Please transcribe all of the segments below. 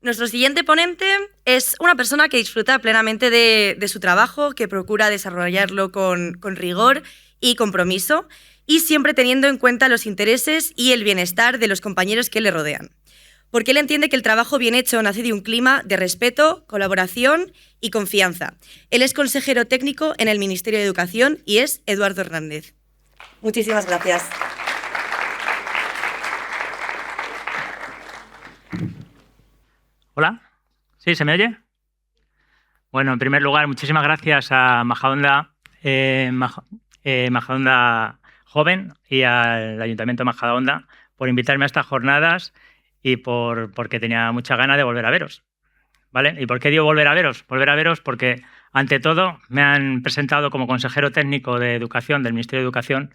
Nuestro siguiente ponente es una persona que disfruta plenamente de su trabajo, que procura desarrollarlo con rigor y compromiso, y siempre teniendo en cuenta los intereses y el bienestar de los compañeros que le rodean. Porque él entiende que el trabajo bien hecho nace de un clima de respeto, colaboración y confianza. Él es consejero técnico en el Ministerio de Educación y es Eduardo Hernández. Muchísimas gracias. Hola, ¿sí? ¿Se me oye? Bueno, en primer lugar, muchísimas gracias a Majadahonda Joven y al Ayuntamiento de Majadahonda por invitarme a estas jornadas y porque tenía mucha ganas de volver a veros, ¿vale? ¿Y por qué digo volver a veros? Volver a veros porque, ante todo, me han presentado como consejero técnico de Educación del Ministerio de Educación,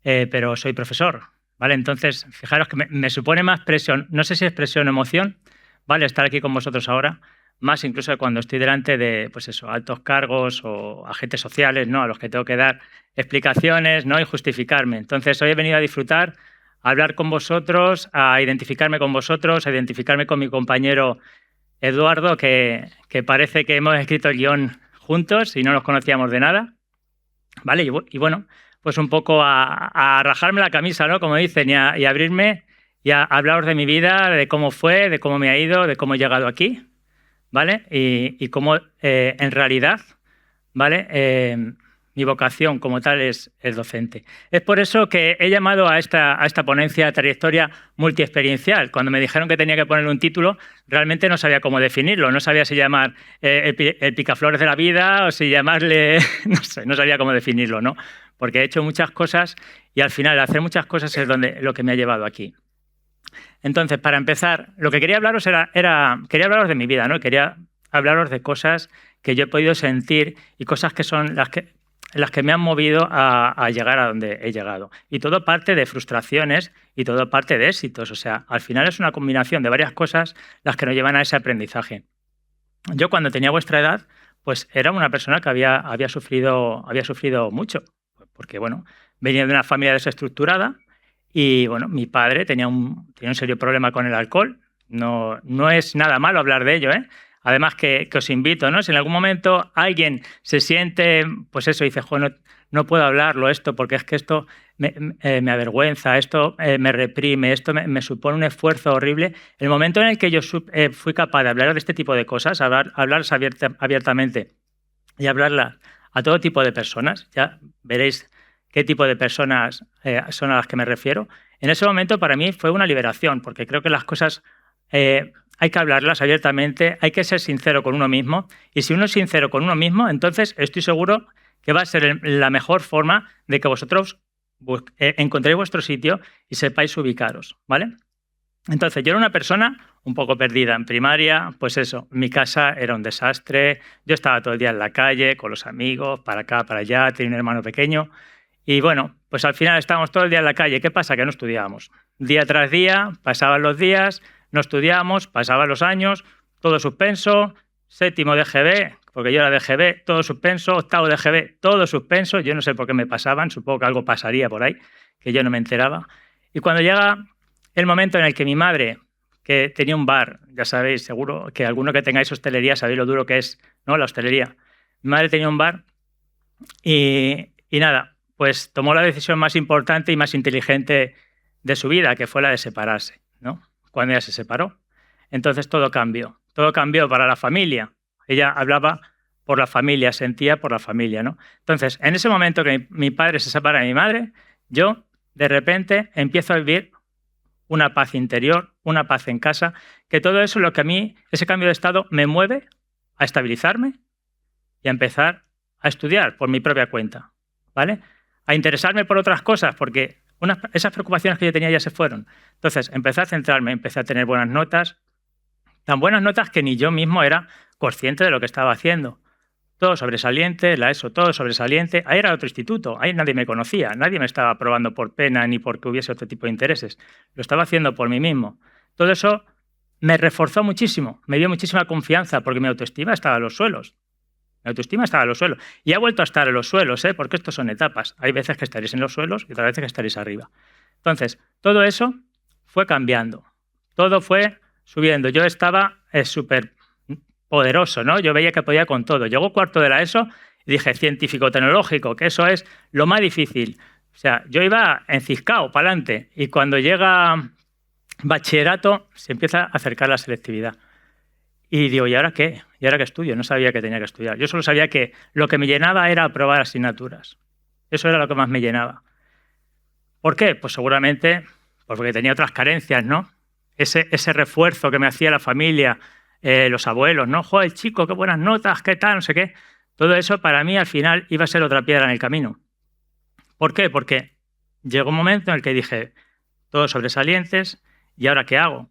pero soy profesor, ¿vale? Entonces, fijaros que me supone más presión, no sé si es presión o emoción, ¿vale? Estar aquí con vosotros ahora, más incluso cuando estoy delante de, pues eso, altos cargos o agentes sociales, ¿no? A los que tengo que dar explicaciones, ¿no? Y justificarme. Entonces, hoy he venido a disfrutar, a hablar con vosotros, a identificarme con vosotros, a identificarme con mi compañero Eduardo, que parece que hemos escrito el guión juntos y no nos conocíamos de nada, ¿vale? Y bueno, pues un poco a rajarme la camisa, ¿no? Como dicen, y a abrirme y a hablaros de mi vida, de cómo fue, de cómo me ha ido, de cómo he llegado aquí, ¿vale? Y cómo en realidad, ¿vale? Mi vocación como tal es docente. Es por eso que he llamado a esta ponencia trayectoria multiexperiencial. Cuando me dijeron que tenía que ponerle un título, realmente no sabía cómo definirlo. No sabía si llamar el picaflores de la vida o si llamarle... no sé, no sabía cómo definirlo, ¿no? Porque he hecho muchas cosas y al final hacer muchas cosas es lo que me ha llevado aquí. Entonces, para empezar, lo que quería hablaros quería hablaros de mi vida, ¿no? Quería hablaros de cosas que yo he podido sentir y cosas que son las que me han movido a llegar a donde he llegado. Y todo parte de frustraciones y todo parte de éxitos. O sea, al final es una combinación de varias cosas las que nos llevan a ese aprendizaje. Yo, cuando tenía vuestra edad, pues era una persona que había sufrido mucho. Porque, bueno, venía de una familia desestructurada y, bueno, mi padre tenía un serio problema con el alcohol. No es nada malo hablar de ello, ¿eh? Además que os invito, ¿no? Si en algún momento alguien se siente, pues eso, dice, no puedo hablarlo esto porque es que esto me avergüenza, esto me reprime, esto me supone un esfuerzo horrible. El momento en el que yo fui capaz de hablar de este tipo de cosas, hablarlas abiertamente y hablarlas a todo tipo de personas, ya veréis qué tipo de personas son a las que me refiero. En ese momento para mí fue una liberación, porque creo que las cosas hay que hablarlas abiertamente, hay que ser sincero con uno mismo, y si uno es sincero con uno mismo, entonces estoy seguro que va a ser la mejor forma de que vosotros encontréis vuestro sitio y sepáis ubicaros, ¿vale? Entonces, yo era una persona un poco perdida en primaria, pues eso, mi casa era un desastre, yo estaba todo el día en la calle, con los amigos, para acá, para allá, tenía un hermano pequeño, y bueno, pues al final estábamos todo el día en la calle. ¿Qué pasa? Que no estudiábamos. Día tras día, pasaban los días, no estudiábamos, pasaban los años, todo suspenso, séptimo de GB, porque yo era de GB, todo suspenso, octavo de GB, todo suspenso, yo no sé por qué me pasaban, supongo que algo pasaría por ahí, que yo no me enteraba. Y cuando llega el momento en el que mi madre, que tenía un bar, ya sabéis, seguro que alguno que tengáis hostelería sabéis lo duro que es, ¿no? La hostelería. Mi madre tenía un bar y nada, pues tomó la decisión más importante y más inteligente de su vida, que fue la de separarse, ¿no? Cuando ella se separó. Entonces todo cambió para la familia. Ella hablaba por la familia, sentía por la familia, ¿no? Entonces, en ese momento que mi padre se separa de mi madre, yo de repente empiezo a vivir una paz interior, una paz en casa, que todo eso es lo que a mí, ese cambio de estado, me mueve a estabilizarme y a empezar a estudiar por mi propia cuenta, ¿vale? A interesarme por otras cosas, porque esas preocupaciones que yo tenía ya se fueron. Entonces, empecé a centrarme, empecé a tener buenas notas, tan buenas notas que ni yo mismo era consciente de lo que estaba haciendo. Todo sobresaliente, la ESO, todo sobresaliente. Ahí era otro instituto, ahí nadie me conocía, nadie me estaba aprobando por pena ni porque hubiese otro tipo de intereses. Lo estaba haciendo por mí mismo. Todo eso me reforzó muchísimo, me dio muchísima confianza, porque mi autoestima estaba a los suelos. Mi autoestima estaba a los suelos. Y ha vuelto a estar en los suelos, porque estos son etapas. Hay veces que estaréis en los suelos y otras veces que estaréis arriba. Entonces, todo eso fue cambiando. Todo fue subiendo. Yo estaba súper poderoso, ¿no? Yo veía que podía con todo. Llegó cuarto de la ESO y dije, científico-tecnológico, que eso es lo más difícil. O sea, yo iba enciscado para adelante y cuando llega bachillerato se empieza a acercar la selectividad. Y digo, ¿y ahora qué? ¿Y ahora qué estudio? No sabía que tenía que estudiar. Yo solo sabía que lo que me llenaba era aprobar asignaturas. Eso era lo que más me llenaba. ¿Por qué? Pues seguramente porque tenía otras carencias, ¿no? Ese refuerzo que me hacía la familia, los abuelos, ¿no? Joder, chico, qué buenas notas, qué tal, no sé qué. Todo eso para mí al final iba a ser otra piedra en el camino. ¿Por qué? Porque llegó un momento en el que dije, todos sobresalientes, ¿y ahora qué hago?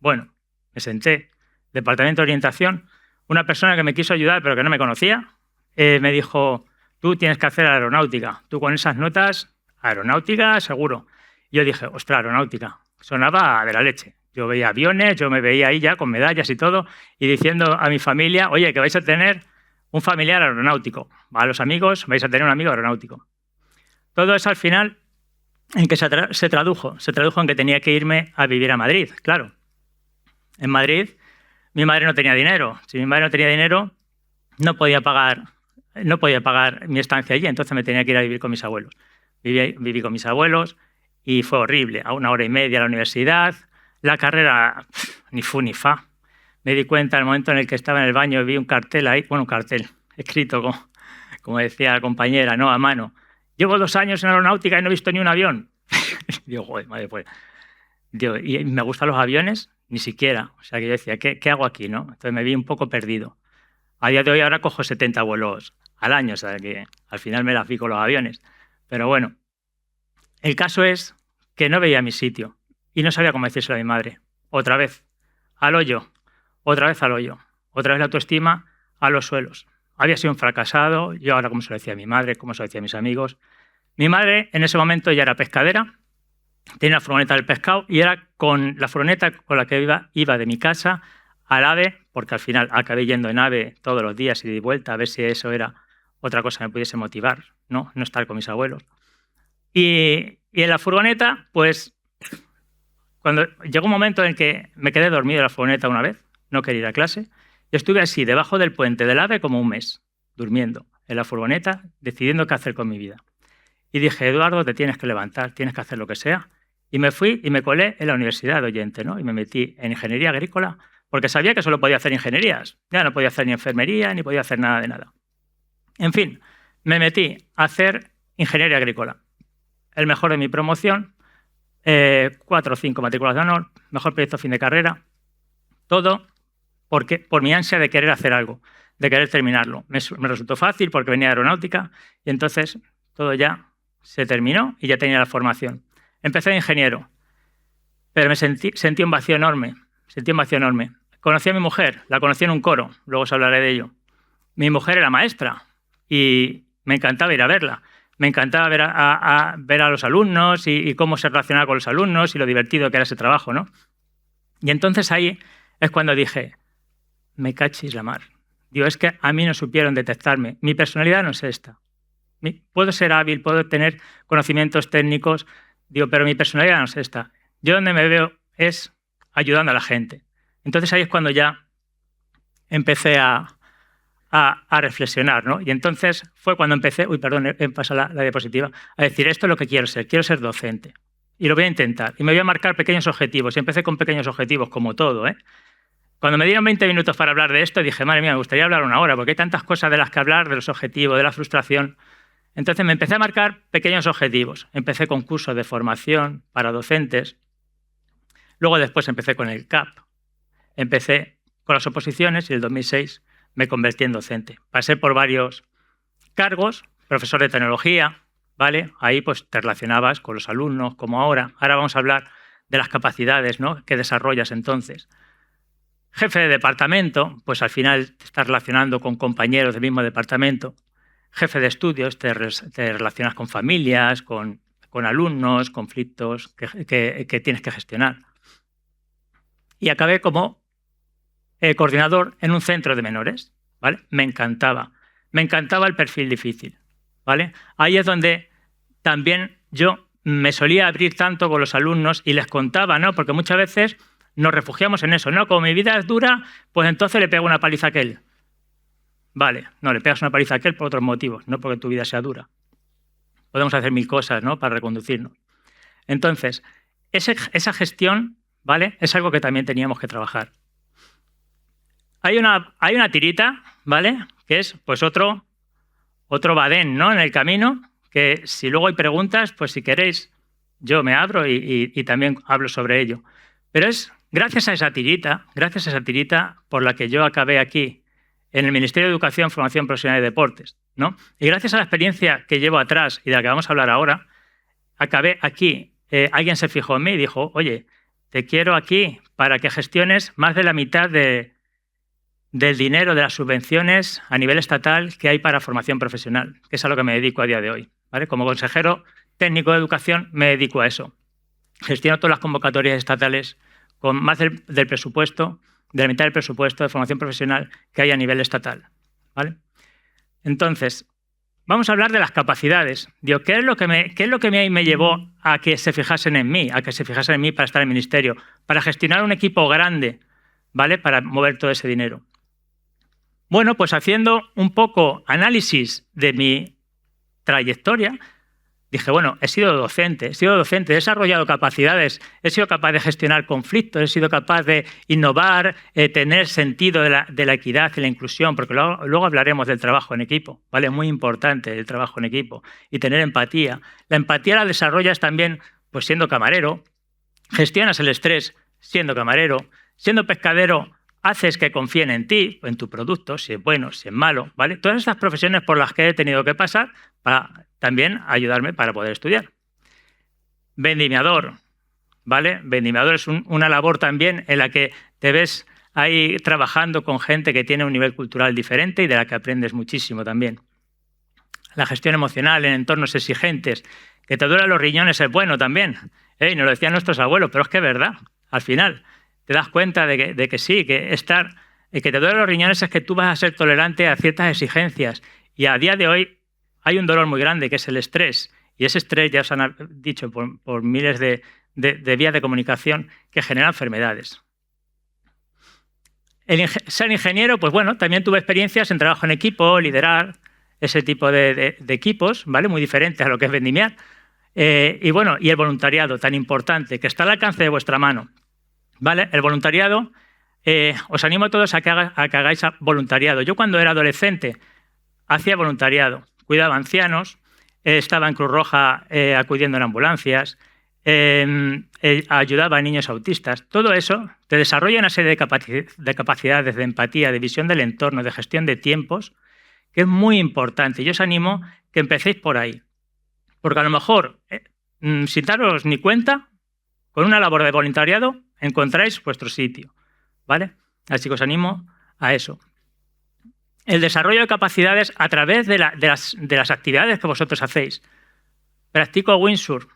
Bueno, me senté, departamento de orientación, una persona que me quiso ayudar pero que no me conocía, me dijo, tú tienes que hacer aeronáutica, tú con esas notas, aeronáutica seguro. Y yo dije, ostras, aeronáutica, sonaba de la leche. Yo veía aviones, yo me veía ahí ya con medallas y todo, y diciendo a mi familia, oye, que vais a tener un familiar aeronáutico. A los amigos vais a tener un amigo aeronáutico. Todo eso al final, ¿en qué se tradujo? Se tradujo en que tenía que irme a vivir a Madrid, claro. En Madrid, mi madre no tenía dinero. Si mi madre no tenía dinero, no podía pagar mi estancia allí, entonces me tenía que ir a vivir con mis abuelos. Viví con mis abuelos y fue horrible. A 1 hora y media a la universidad, la carrera ni fu ni fa. Me di cuenta en el momento en el que estaba en el baño y vi un cartel ahí, bueno, un cartel escrito, como decía la compañera, ¿no? A mano. Llevo 2 años en aeronáutica y no he visto ni un avión. Digo, joder, madre, pues. Digo, ¿y me gustan los aviones? Ni siquiera. O sea, que yo decía, ¿qué hago aquí, no? Entonces me vi un poco perdido. A día de hoy ahora cojo 70 vuelos al año, o sea, que al final me las vi con los aviones. Pero bueno, el caso es que no veía mi sitio y no sabía cómo decírselo a mi madre. Otra vez, al hoyo. Otra vez al hoyo. Otra vez la autoestima a los suelos. Había sido un fracasado, yo ahora como se lo decía a mi madre, como se lo decía a mis amigos. Mi madre en ese momento ya era pescadera, tenía una furgoneta del pescado y era con la furgoneta con la que iba de mi casa al AVE, porque al final acabé yendo en AVE todos los días y de vuelta a ver si eso era otra cosa que me pudiese motivar, no estar con mis abuelos. Y en la furgoneta, pues, cuando llegó un momento en que me quedé dormido en la furgoneta una vez, no quería ir a clase, y estuve así, debajo del puente del AVE como un mes, durmiendo en la furgoneta, decidiendo qué hacer con mi vida. Y dije, Eduardo, te tienes que levantar, tienes que hacer lo que sea. Y me fui y me colé en la universidad de oyente, ¿no? Y me metí en ingeniería agrícola, porque sabía que solo podía hacer ingenierías. Ya no podía hacer ni enfermería, ni podía hacer nada de nada. En fin, me metí a hacer ingeniería agrícola. El mejor de mi promoción, 4 o 5 matrículas de honor, mejor proyecto fin de carrera, todo por mi ansia de querer hacer algo, de querer terminarlo. Me resultó fácil porque venía de aeronáutica y entonces todo ya se terminó y ya tenía la formación. Empecé de ingeniero, pero me sentí un vacío enorme. Conocí a mi mujer, la conocí en un coro, luego os hablaré de ello. Mi mujer era maestra y me encantaba ir a verla. Me encantaba ver a los alumnos y cómo se relacionaba con los alumnos y lo divertido que era ese trabajo, ¿no? Y entonces ahí es cuando dije, me cachis la mar. Digo, es que a mí no supieron detectarme. Mi personalidad no es esta. Puedo ser hábil, puedo tener conocimientos técnicos, digo, pero mi personalidad no es esta. Yo donde me veo es ayudando a la gente. Entonces ahí es cuando ya empecé a reflexionar, ¿no? Y entonces fue cuando empecé, pasa la diapositiva, a decir, esto es lo que quiero ser docente. Y lo voy a intentar. Y me voy a marcar pequeños objetivos. Y empecé con pequeños objetivos, como todo, ¿eh? Cuando me dieron 20 minutos para hablar de esto, dije, madre mía, me gustaría hablar 1 hora, porque hay tantas cosas de las que hablar, de los objetivos, de la frustración. Entonces me empecé a marcar pequeños objetivos. Empecé con cursos de formación para docentes. Luego después empecé con el CAP. Empecé con las oposiciones y en el 2006 me convertí en docente. Pasé por varios cargos, profesor de tecnología, ¿vale? Ahí pues te relacionabas con los alumnos, como ahora. Ahora vamos a hablar de las capacidades, ¿no?, que desarrollas entonces. Jefe de departamento, pues al final te estás relacionando con compañeros del mismo departamento. Jefe de estudios, te relacionas con familias, con alumnos, conflictos que tienes que gestionar. Y acabé como coordinador en un centro de menores, ¿vale? Me encantaba el perfil difícil, ¿vale? Ahí es donde también yo me solía abrir tanto con los alumnos y les contaba, ¿no? Porque muchas veces nos refugiamos en eso. No, como mi vida es dura, pues entonces le pego una paliza a aquel. Vale, no, le pegas una paliza a aquel por otros motivos, no porque tu vida sea dura. Podemos hacer 1000 cosas, ¿no?, para reconducirnos. Entonces, esa gestión, ¿vale?, es algo que también teníamos que trabajar. Hay una tirita, ¿vale?, que es pues otro badén, ¿no?, en el camino, que si luego hay preguntas, pues si queréis, yo me abro y también hablo sobre ello. Pero es gracias a esa tirita por la que yo acabé aquí, en el Ministerio de Educación, Formación Profesional y Deportes, ¿no? Y gracias a la experiencia que llevo atrás y de la que vamos a hablar ahora, acabé aquí. Alguien se fijó en mí y dijo, oye, te quiero aquí para que gestiones más de la mitad del dinero de las subvenciones a nivel estatal que hay para formación profesional, que es a lo que me dedico a día de hoy, ¿vale? Como consejero técnico de educación me dedico a eso. Gestiono todas las convocatorias estatales con más del presupuesto, de la mitad del presupuesto de formación profesional que hay a nivel estatal, ¿vale? Entonces, vamos a hablar de las capacidades. Digo, ¿qué es lo que me llevó a que se fijasen en mí, para estar en el ministerio, para gestionar un equipo grande, ¿vale?, para mover todo ese dinero? Bueno, pues haciendo un poco análisis de mi trayectoria, dije, bueno, he sido docente, he desarrollado capacidades, he sido capaz de gestionar conflictos, he sido capaz de innovar, tener sentido de la equidad y la inclusión, porque luego hablaremos del trabajo en equipo, ¿vale? Muy importante el trabajo en equipo, y tener empatía. La empatía la desarrollas también pues siendo camarero, gestionas el estrés siendo camarero, siendo pescadero, haces que confíen en ti, en tu producto, si es bueno, si es malo, ¿vale? Todas estas profesiones por las que he tenido que pasar para también ayudarme para poder estudiar. Vendimiador, ¿vale? Vendimiador es una labor también en la que te ves ahí trabajando con gente que tiene un nivel cultural diferente y de la que aprendes muchísimo también. La gestión emocional en entornos exigentes, que te duelen los riñones es bueno también. Nos lo decían nuestros abuelos, pero es que es verdad, al final. Te das cuenta de que sí, que te duelen los riñones es que tú vas a ser tolerante a ciertas exigencias. Y a día de hoy hay un dolor muy grande, que es el estrés. Y ese estrés, ya os han dicho por miles de vías de comunicación, que genera enfermedades. Ser ingeniero, pues bueno, también tuve experiencias en trabajo en equipo, liderar ese tipo de equipos, ¿vale? Muy diferente a lo que es vendimiar. Y bueno, y el voluntariado, tan importante, que está al alcance de vuestra mano. ¿Vale? El voluntariado, os animo a todos a que hagáis voluntariado. Yo cuando era adolescente hacía voluntariado, cuidaba ancianos, estaba en Cruz Roja acudiendo en ambulancias, ayudaba a niños autistas. Todo eso te desarrolla una serie de capacidades de empatía, de visión del entorno, de gestión de tiempos, que es muy importante. Yo os animo que empecéis por ahí, porque a lo mejor, sin daros ni cuenta, con una labor de voluntariado encontráis vuestro sitio, ¿vale? Así que os animo a eso. El desarrollo de capacidades a través de las actividades que vosotros hacéis. Practico windsurf.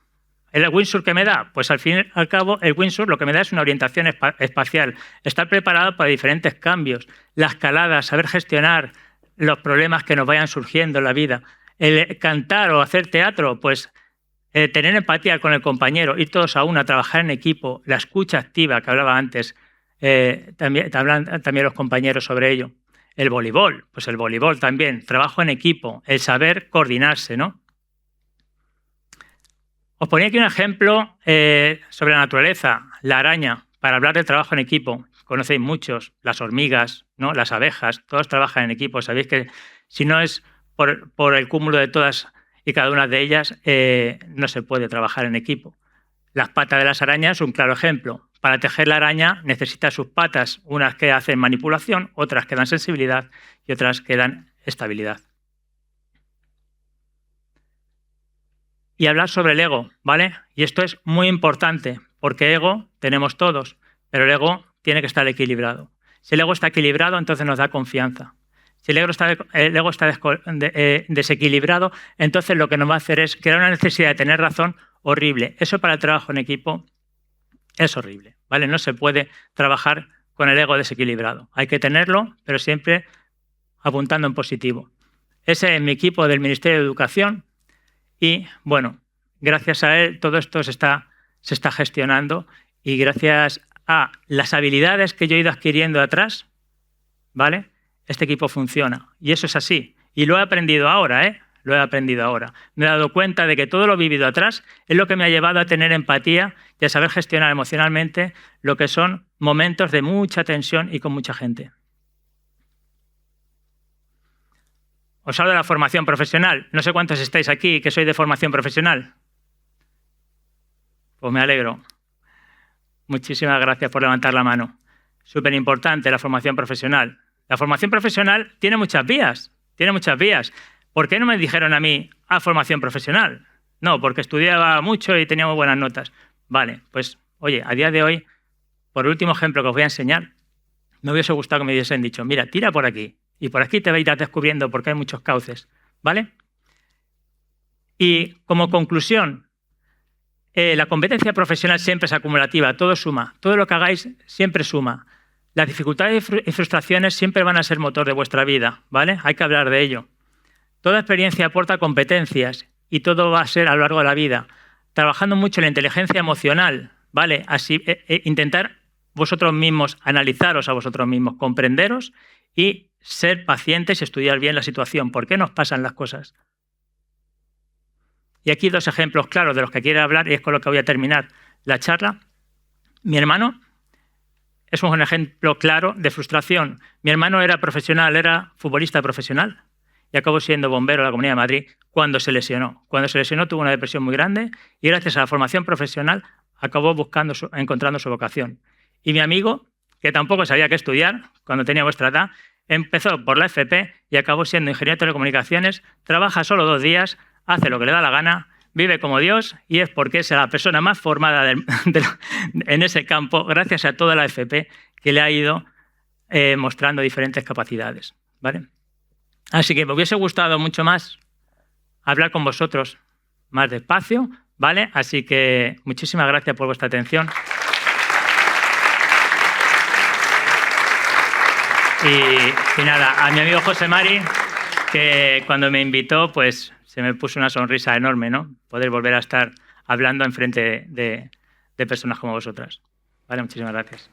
¿El windsurf qué me da? Pues al fin y al cabo, el windsurf lo que me da es una orientación espacial. Estar preparado para diferentes cambios. La escalada, saber gestionar los problemas que nos vayan surgiendo en la vida. El cantar o hacer teatro, pues tener empatía con el compañero, ir todos a una, trabajar en equipo, la escucha activa que hablaba antes, también los compañeros sobre ello. El voleibol, pues el voleibol también, trabajo en equipo, el saber coordinarse, ¿no? Os ponía aquí un ejemplo sobre la naturaleza, la araña, para hablar del trabajo en equipo. Conocéis muchos, las hormigas, ¿no?, las abejas, todos trabajan en equipo. Sabéis que si no es por el cúmulo de todas y cada una de ellas, no se puede trabajar en equipo. Las patas de las arañas es un claro ejemplo. Para tejer la araña necesita sus patas, unas que hacen manipulación, otras que dan sensibilidad y otras que dan estabilidad. Y hablar sobre el ego, ¿vale? Y esto es muy importante, porque ego tenemos todos, pero el ego tiene que estar equilibrado. Si el ego está equilibrado, entonces nos da confianza. Si el ego está desequilibrado, entonces lo que nos va a hacer es crear una necesidad de tener razón horrible. Eso para el trabajo en equipo es horrible, ¿vale? No se puede trabajar con el ego desequilibrado. Hay que tenerlo, pero siempre apuntando en positivo. Ese es mi equipo del Ministerio de Educación y, bueno, gracias a él todo esto se está gestionando y gracias a las habilidades que yo he ido adquiriendo atrás, ¿vale? Este equipo funciona. Y eso es así. Y lo he aprendido ahora, ¿eh? Lo he aprendido ahora. Me he dado cuenta de que todo lo vivido atrás es lo que me ha llevado a tener empatía y a saber gestionar emocionalmente lo que son momentos de mucha tensión y con mucha gente. Os hablo de la formación profesional. No sé cuántos estáis aquí que sois de formación profesional. Pues me alegro. Muchísimas gracias por levantar la mano. Súper importante la formación profesional. La formación profesional tiene muchas vías. Tiene muchas vías. ¿Por qué no me dijeron a mí formación profesional? No, porque estudiaba mucho y tenía muy buenas notas. Vale, pues oye, a día de hoy, por el último ejemplo que os voy a enseñar, me hubiese gustado que me hubiesen dicho, mira, tira por aquí y por aquí te irás descubriendo porque hay muchos cauces, ¿vale? Y como conclusión, la competencia profesional siempre es acumulativa, todo suma, todo lo que hagáis siempre suma. Las dificultades y frustraciones siempre van a ser motor de vuestra vida, ¿vale? Hay que hablar de ello. Toda experiencia aporta competencias y todo va a ser a lo largo de la vida. Trabajando mucho en la inteligencia emocional, ¿vale? Así, intentar vosotros mismos analizaros a vosotros mismos, comprenderos y ser pacientes y estudiar bien la situación. ¿Por qué nos pasan las cosas? Y aquí 2 ejemplos claros de los que quiero hablar y es con lo que voy a terminar la charla. Mi hermano es un ejemplo claro de frustración. Mi hermano era profesional, era futbolista profesional y acabó siendo bombero de la Comunidad de Madrid cuando se lesionó. Cuando se lesionó tuvo una depresión muy grande y gracias a la formación profesional acabó encontrando su vocación. Y mi amigo, que tampoco sabía qué estudiar cuando tenía vuestra edad, empezó por la FP y acabó siendo ingeniero de telecomunicaciones, trabaja solo 2 días, hace lo que le da la gana, vive como Dios y es porque es la persona más formada en ese campo gracias a toda la FP que le ha ido mostrando diferentes capacidades, ¿vale? Así que me hubiese gustado mucho más hablar con vosotros más despacio, ¿vale? Así que muchísimas gracias por vuestra atención. Y nada, a mi amigo José Mari, que cuando me invitó, pues se me puso una sonrisa enorme, ¿no? Poder volver a estar hablando enfrente de personas como vosotras. Vale, muchísimas gracias.